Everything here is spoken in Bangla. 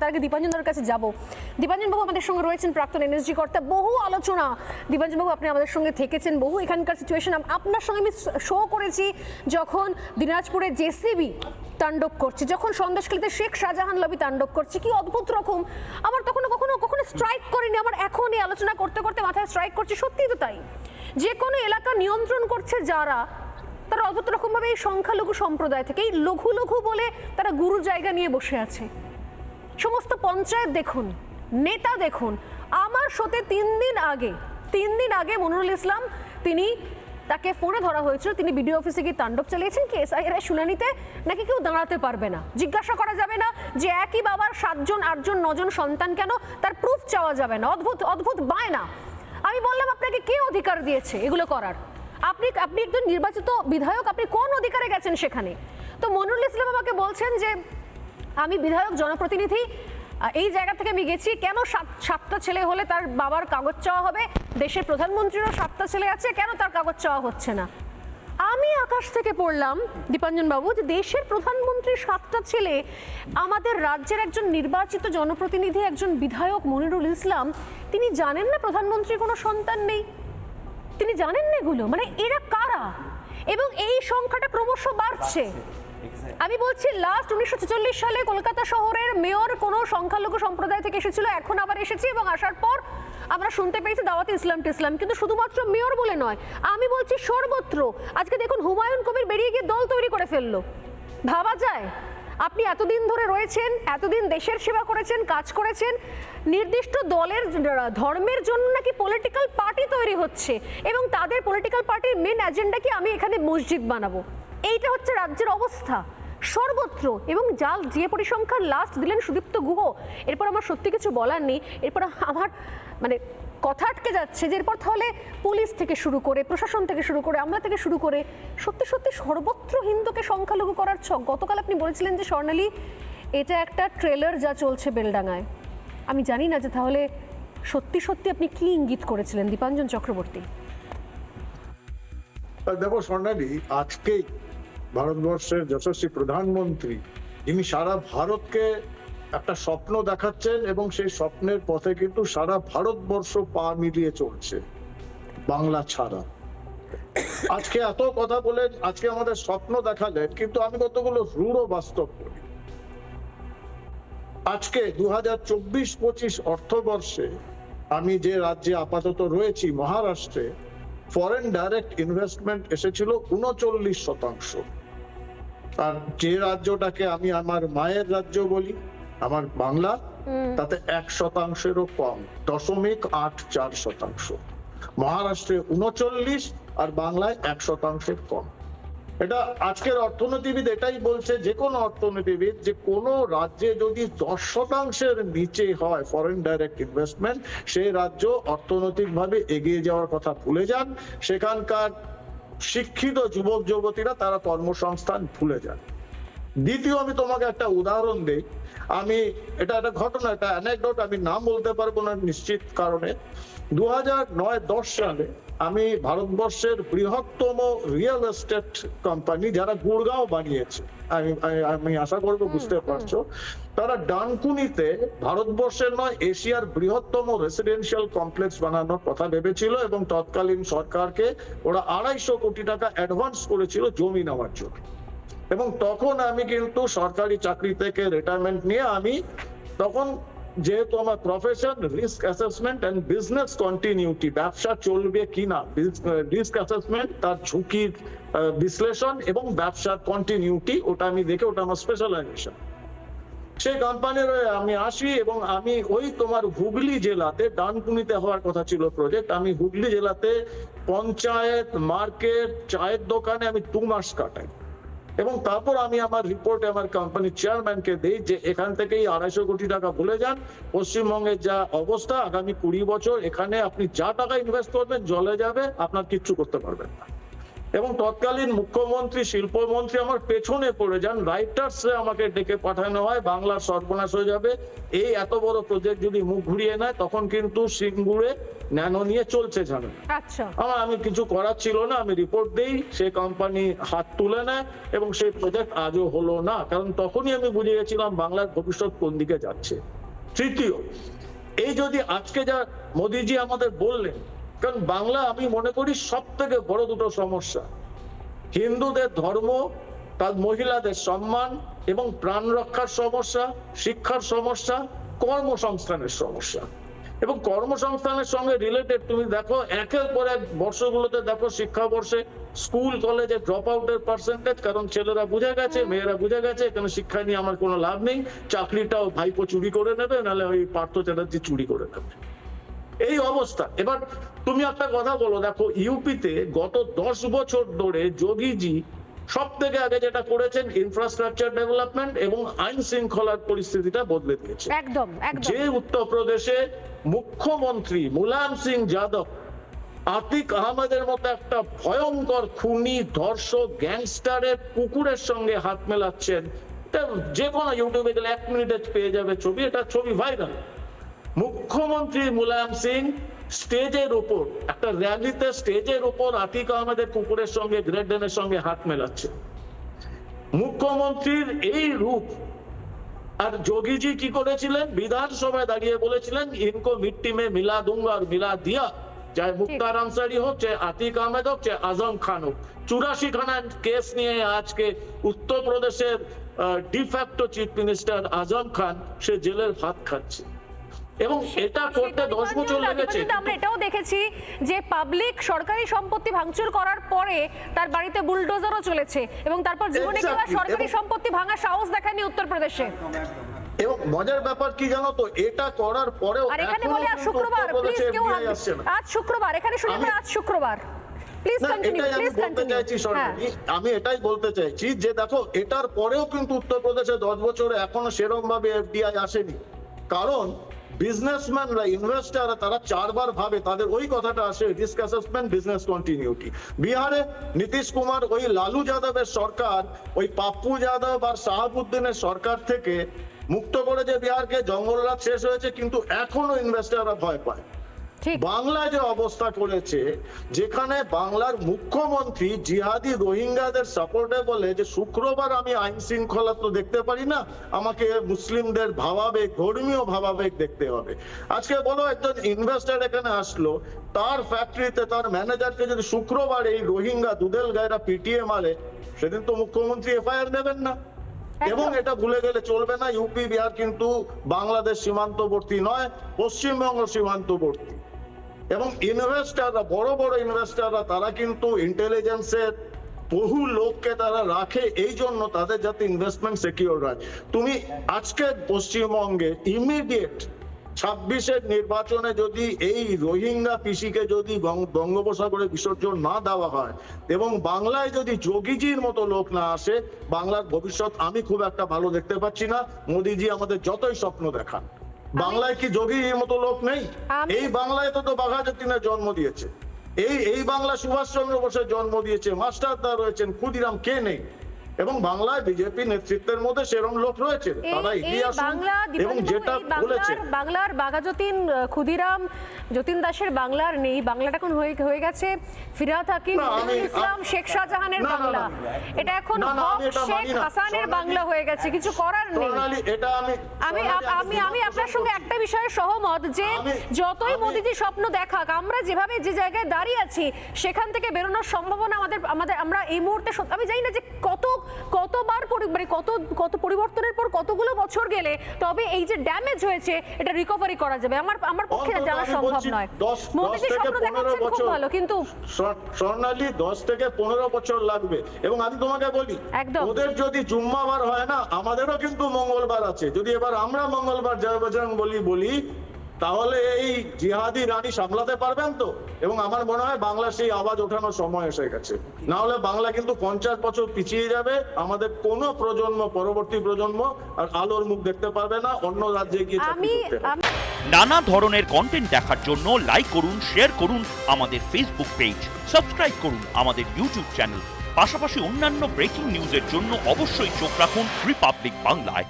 তার আগে দীপাঞ্জনের কাছে যাব। দীপাঞ্জন বাবু আমাদের সঙ্গে রয়েছেন, প্রাক্তন এনএসজি কর্তা। বহু আলোচনা দীপাঞ্জন বাবু আপনি আমাদের সঙ্গে থেকেছেন, বহু এখানকার সিচুয়েশন আপনার সঙ্গে আমি শো করেছি যখন দিনাজপুরে জেসিবি তাণ্ডব করছে, যখন সন্দেশখালীতে শেখ শাহজাহান লবি তাণ্ডব করছে, কি অদ্ভুত রকম। আমার কখনো কখনো কখনো স্ট্রাইক করেনি, আমার এখন এই আলোচনা করতে করতে মাথায় স্ট্রাইক করছে, সত্যিই তো তাই। যে কোনো এলাকা নিয়ন্ত্রণ করছে যারা, তারা অদ্ভুত রকমভাবে এই সংখ্যালঘু সম্প্রদায় থেকে, এই লঘু লঘু বলে তারা গুরু জায়গা নিয়ে বসে আছে। সমস্ত পঞ্চায়েত দেখুন, নেতা দেখুন। আমার শোতে 3 দিন আগে মনিরুল ইসলাম, তাকে ফোনে ধরা হয়েছিল, তিনি বিডিও অফিসে গিয়ে তাণ্ডব চালিয়েছেন কি এসআইআর শুনানিতে, নাকি কেউ দাঁড়াতে পারবে না, জিজ্ঞাসা করা যাবে না যে একই বাবার 7 জন 8 জন 9 জন সন্তান কেন, তার প্রুফ চাওয়া যাবে না। অদ্ভুত অদ্ভুত বায়না। আমি বললাম আপনাকে কে অধিকার দিয়েছে এগুলো করার? আপনি একজন নির্বাচিত বিধায়ক, আপনি কোন অধিকারে গেছেন সেখানে? তো মনিরুল ইসলাম আমাকে বলছেন যে আমি বিধায়ক জনপ্রতিনিধি, এই জায়গা থেকে আমি গেছি, কেন 7টা ছেলে হলে তার বাবার কাগজ চাওয়া হবে? দেশের প্রধানমন্ত্রীরও 7টা ছেলে আছে, কেন তার কাগজ চাওয়া হচ্ছে না? আমি আকাশ থেকে পড়লাম দীপাঞ্জন বাবু যে দেশের প্রধানমন্ত্রীর 7টা ছেলে, আমাদের রাজ্যের একজন নির্বাচিত জনপ্রতিনিধি, একজন বিধায়ক মনিরুল ইসলাম, তিনি জানেন না প্রধানমন্ত্রীর কোনো সন্তান নেই? তিনি জানেন না এগুলো? মানে এরা কারা? এবং এই সংখ্যাটা ক্রমশ বাড়ছে। আমি বলছি লাস্ট 1946 সালে কলকাতা শহরের মেয়র কোনো সংখ্যালঘু সম্প্রদায় থেকে এসেছিল, এখন আবার এসেছে, এবং আসার পর আমরা শুনতে পেয়েছি দাওয়াতে ইসলাম। কিন্তু শুধুমাত্র মেয়র বলে নয়, আমি বলছি সর্বত্র। আজকে দেখুন হুমায়ুন কবির বেরিয়ে গিয়ে দল তৈরি করে ফেললো। ভাবা যায়? আপনি এতদিন ধরে রয়েছেন, এতদিন দেশের সেবা করেছেন, কাজ করেছেন, নির্দিষ্ট দলের ধর্মের জন্য নাকি পলিটিক্যাল পার্টি তৈরি হচ্ছে, এবং তাদের পলিটিক্যাল পার্টির মেন এজেন্ডা কি আমি এখানে মসজিদ বানাবো। এইটা হচ্ছে রাজ্যের অবস্থা সর্বত্র। এবং যে পরিসংখ্যান লাস্ট দিলেন সুদীপ্ত গুহ, এরপর আমার সত্যি কিছু বলার নেই। এরপর আমার মানে কথা আটকে যাচ্ছে যে এরপর তাহলে পুলিশ থেকে শুরু করে, প্রশাসন থেকে শুরু করে, আমরা থেকে শুরু করে সত্যি সত্যি সর্বত্র হিন্দুকে সংখ্যালঘু করার ছক। গতকাল আপনি বলেছিলেন যে স্বর্ণালী, এটা একটা ট্রেলার যা চলছে বেলডাঙায়। আমি জানি না যে তাহলে সত্যি সত্যি আপনি কি ইঙ্গিত করেছিলেন দীপাঞ্জন চক্রবর্তী? দেখো স্বর্ণালী, আজকেই ভারতবর্ষের যশস্বী প্রধানমন্ত্রী, যিনি সারা ভারতকে একটা স্বপ্ন দেখাচ্ছেন, এবং সেই স্বপ্নের পথে কিন্তু সারা ভারতবর্ষ পা মিলিয়ে চলছে, বাংলা ছাড়া। আজকে এত কথা বলে আজকে আমাদের স্বপ্ন দেখালেন, কিন্তু আমি কতগুলো রূঢ় বাস্তব করি। আজকে 2024-25 অর্থবর্ষে আমি যে রাজ্যে আপাতত রয়েছি, মহারাষ্ট্রে, ফরেন ডাইরেক্ট ইনভেস্টমেন্ট এসেছিল 39%। আর যে রাজ্যটাকে আমি আমার মায়ের রাজ্য বলি, আমার বাংলা, তাতে 1%-এরও কম, 0.84%। মহারাষ্ট্রে 39 আর বাংলায় 1%-এর কম। এটা আজকের অর্থনীতিবিদ এটাই বলছে, যে কোনো অর্থনীতিবিদ, যে কোনো রাজ্যে যদি 10%-এর নিচে হয় ফরেন ডাইরেক্ট ইনভেস্টমেন্ট, সেই রাজ্য অর্থনৈতিকভাবে এগিয়ে যাওয়ার কথা ভুলে যান। সেখানকার শিক্ষিত যুবক যুবতীরা তারা কর্মসংস্থান ভুলে যান। দ্বিতীয়, আমি তোমাকে একটা উদাহরণ দেই। এটা একটা ঘটনা, একটা অ্যানেকডোট, আমি নাম বলতে পারবো না নিশ্চিত কারণে। 2009-10 সালে আমি ভারতবর্ষের বৃহত্তম রিয়েল এস্টেট কোম্পানি, যারা গুড়গাঁও বানিয়েছে, আমি আশা করবো বুঝতে পারছো, তারা ডানকুনিতে ভারতবর্ষের নয় এশিয়ার বৃহত্তম রেসিডেন্সিয়াল কমপ্লেক্স বানানোর কথা ভেবেছিল, এবং তৎকালীন সরকারকে ওরা 250 কোটি টাকা অ্যাডভান্স করেছিল জমি নেওয়ার জন্য। এবং তখন আমি কিন্তু সরকারি চাকরি থেকে রিটায়ারমেন্ট নিয়ে, আমি তখন, যেহেতু আমার profession risk assessment and business continuity, ব্যবসা চলবে কিনা, রিস্ক অ্যাসেসমেন্ট, তার ঝুঁকির বিশ্লেষণ এবং ব্যবসার কন্টিনিউটি, ওটা আমি দেখে, ওটা আমার স্পেশালাইজেশন। সেই কোম্পানির আমি আসি, এবং আমি তোমার হুগলি জেলাতে, ডানকুনিতে হওয়ার কথা ছিল প্রজেক্ট, আমি হুগলি জেলাতে পঞ্চায়েত, মার্কেট, চায়ের দোকানে আমি 2 মাস কাটাই। এবং তারপর আমি আমার রিপোর্টে আমার কোম্পানির চেয়ারম্যানকে দিই যে এখান থেকেই 250 কোটি টাকা ভুলে যান। পশ্চিমবঙ্গের যা অবস্থা, আগামী 20 বছর এখানে আপনি যা টাকা ইনভেস্ট করবেন জলে যাবে, আপনার কিচ্ছু করতে পারবেন না। এবং তৎকালীন মুখ্যমন্ত্রী, শিল্পমন্ত্রী আমার পেছনে পড়ে যান। রাইটার্সে আমাকে ডেকে পাঠানো হয়, বাংলার সর্বনাশ হয়ে যাবে, এই এত বড় প্রজেক্ট যদি মুখ ঘুরিয়ে নেয়, তখন কিন্তু সিঙ্গুরে ন্যানো নিয়ে চলছে জানেন। আচ্ছা, আমি কিছু করার ছিল না, আমি রিপোর্ট দেই, সেই কোম্পানি হাত তুলে নেয়, এবং সেই প্রজেক্ট আজও হলো না। কারণ তখনই আমি বুঝে গেছিলাম বাংলার ভবিষ্যৎ কোন দিকে যাচ্ছে। তৃতীয়, এই যদি আজকে যা মোদিজি আমাদের বললেন, কারণ বাংলা আমি মনে করি সব থেকে বড় দুটো সমস্যা, হিন্দুদের ধর্ম, তার মহিলাদের সম্মান এবং প্রাণ রক্ষার সমস্যা, শিক্ষার সমস্যা, কর্মসংস্থানের সমস্যা। এবং কর্মসংস্থানের সঙ্গে রিলেটেড তুমি দেখো একের পর এক বর্ষগুলোতে দেখো শিক্ষাবর্ষে স্কুল কলেজে ড্রপ আউটের পার্সেন্টেজ, কারণ ছেলেরা বুঝে গেছে, মেয়েরা বুঝে গেছে এখানে শিক্ষা নিয়ে আমার কোনো লাভ নেই, চাকরিটাও ভাইপো চুরি করে নেবে, নাহলে ওই পার্থ চ্যাটার্জি চুরি করে নেবে, এই অবস্থা। এবার তুমি একটা কথা বলো, দেখো ইউপিতে গত 10 বছর ধরে যোগীজি সব থেকে আগে যেটা করেছেন ইনফ্রাস্ট্রাকচার ডেভেলপমেন্ট এবং আইন শৃঙ্খলার পরিস্থিতিটা বদলে দিয়েছে। একদম একদম। যে উত্তরপ্রদেশে মুখ্যমন্ত্রী মুলায়ম সিং যাদব আতিক আহমেদের মতো একটা ভয়ঙ্কর খুনি, ধর্ষক, গ্যাংস্টারের কুকুরের সঙ্গে হাত মেলাচ্ছেন, যে কোনো ইউটিউবে গেলে 1 মিনিটে পেয়ে যাবে ছবি, এটা ছবি ভাইরাল। মুখ্যমন্ত্রী মুলায়ম সিং স্টেজের উপর একটা র্যালিতে স্টেজের উপর আতিক আহমেদের কুকুরের সঙ্গে গ্রেট ডেনের সঙ্গে হাত মেলাচ্ছে। মুখ্যমন্ত্রীর এই রূপ। আর যোগীজি কি করেছিলেন, বিধানসভায় দাঁড়িয়ে বলেছিলেন ইনকো মিট্টি মে মিলা দুঙ্গা আর মিলা দিয়া, চাहे মুক্তার আনসারি হোক, চাहे আতিক আহমেদ হোক, চাहे আজম খান হোক। 84 খানা কেস নিয়ে আজকে উত্তরপ্রদেশের de facto chief minister Azam Khan সে জেলের ভাত খাচ্ছে, এবং এটা করতে 10 বছর লেগেছে। আমরা এটাও দেখেছি যে পাবলিক সরকারি সম্পত্তি ভাঙচুর করার পরে তার বাড়িতে বুলডোজারও চলেছে, এবং তারপর জীবনে কেউ সরকারি সম্পত্তি ভাঙার সাহস দেখায়নি উত্তরপ্রদেশে। এবং মজার ব্যাপার কি জানো তো, এটা করার পরেও আর এখানে বলে আজ শুক্রবার, প্লিজ কেউ আজ শুক্রবার, এখানে শুনে আমরা আজ শুক্রবার, প্লিজ কন্টিনিউ, প্লিজ কন্টিনিউ। আমি এটাই বলতে চাইছি যে দেখো এটার পরেও কিন্তু উত্তরপ্রদেশে 10 বছরে এখনো সেরকম ভাবে এফডিআই আসেনি, কারণ বিজনেসম্যানরা, ইনভেস্টাররা তারা 4 বার ভাবে, তাদের ওই কথাটা আসে রিস্ক অ্যাসেসমেন্ট, বিজনেস কন্টিনিউটি। বিহারে নীতিশ কুমার ওই লালু যাদবের সরকার, ওই পাপ্পু যাদব আর শাহাবুদ্দিনের সরকার থেকে মুক্ত করে যে বিহারকে, জঙ্গলরাজ শেষ হয়েছে, কিন্তু এখনো ইনভেস্টাররা ভয় পায়। বাংলায় যে অবস্থা করেছে, যেখানে বাংলার মুখ্যমন্ত্রী জিহাদি রোহিঙ্গাদের সাপোর্টে বলে যে শুক্রবার আমি আইন শৃঙ্খলা তো দেখতে পারি না, আমাকে মুসলিমদের ভাবাবেগ, ধর্মীয় ভাবাবেগ দেখতে হবে। আজকে বলো একজন ইনভেস্টার এখানে আসলো, তার ফ্যাক্টরিতে তার ম্যানেজারকে যদি শুক্রবার এই রোহিঙ্গা দুদেল গায়রা পিটিয়ে মারে, সেদিন তো মুখ্যমন্ত্রী এফআইআর নেবেন না। এবং এটা ভুলে গেলে চলবে না, ইউপি বিহার কিন্তু বাংলাদেশ সীমান্তবর্তী নয়, পশ্চিমবঙ্গ সীমান্তবর্তী। এবং ইনভেস্টাররা, বড় বড় ইনভেস্টাররা, তারা কিন্তু ইন্টেলিজেন্সের বহু লোককে তারা রাখে এই জন্য তাদের যাতে ইনভেস্টমেন্ট সিকিউর হয়। তুমি আজকে পশ্চিমবঙ্গে ইমিডিয়েট 26-এর নির্বাচনে যদি এই রোহিঙ্গা পিসিকে যদি বঙ্গোপসাগরে বিসর্জন না দেওয়া হয় এবং বাংলায় যদি যোগীজির মতো লোক না আসে, বাংলার ভবিষ্যৎ আমি খুব একটা ভালো দেখতে পাচ্ছি না। মোদিজি আমাদের যতই স্বপ্ন দেখান, বাংলায় কি যোগীর মতো লোক নেই? এই বাংলায় তো বাঘা যতীনের জন্ম দিয়েছে, এই বাংলা সুভাষচন্দ্র বোসের জন্ম দিয়েছে, মাস্টারদা রয়েছেন, ক্ষুদিরাম, কে নেই? এবং বাংলায় বিজেপি নেতৃত্বের মধ্যে সেরকম লোক রয়েছে, তারা এগিয়ে আসুন। এবং যেটা বলেছে বাংলার বাঘা যতীন, ক্ষুদিরাম, যতীন দাসের বাংলার নেই, বাংলাটা এখন হয়ে গেছে ফিরহাদ হাকিম, ইসলাম, শেখ শাহজাহানের বাংলা। এটা এখন হক শেখ হাসানের বাংলা হয়ে গেছে, কিছু করার নেই। আমি আপনার সঙ্গে একটা বিষয়ে সহমত যে যতই মোদিজি স্বপ্ন দেখাক, আমরা যেভাবে যে জায়গায় দাঁড়িয়ে আছি সেখান থেকে বেরোনোর সম্ভাবনা আমরা এই মুহূর্তে, আমি জানি না যে কতবার কত পরিবর্তনের পর কতগুলো বছর গেলে তবে এই যে ড্যামেজ হয়েছে এটা রিকভারি করা যাবে, আমার পক্ষে জানা সম্ভব নয়। মোদিজি স্বপ্ন দেখাচ্ছেন খুব ভালো, কিন্তু স্বর্ণালী 10 থেকে 15 বছর লাগবে। এবং আমি তোমাকে বলি, ওদের যদি জুম্মাবার হয় না, আমাদেরও কিন্তু মঙ্গলবার আছে। যদি এবার আমরা মঙ্গলবার জয় বজরং বলি, তাহলে এই জিহাদি রানী সামলাতে পারবেন তো? এবং আমার মনে হয় বাংলা সেই আওয়াজ ওঠানোর সময় এসে গেছে, না হলে বাংলা কিন্তু 50 বছর পিছিয়ে যাবে। আমাদের কোন প্রজন্ম, পরবর্তী প্রজন্ম আর আলোর মুখ দেখতে পারবে না, অন্য রাজ্যে গিয়ে চাকরি করতে হবে। নানা ধরনের কন্টেন্ট দেখার জন্য লাইক করুন, শেয়ার করুন আমাদের ফেসবুক পেজ, সাবস্ক্রাইব করুন আমাদের ইউটিউব চ্যানেল। পাশাপাশি অন্যান্য ব্রেকিং নিউজের জন্য অবশ্যই চোখ রাখুন রিপাবলিক বাংলায়।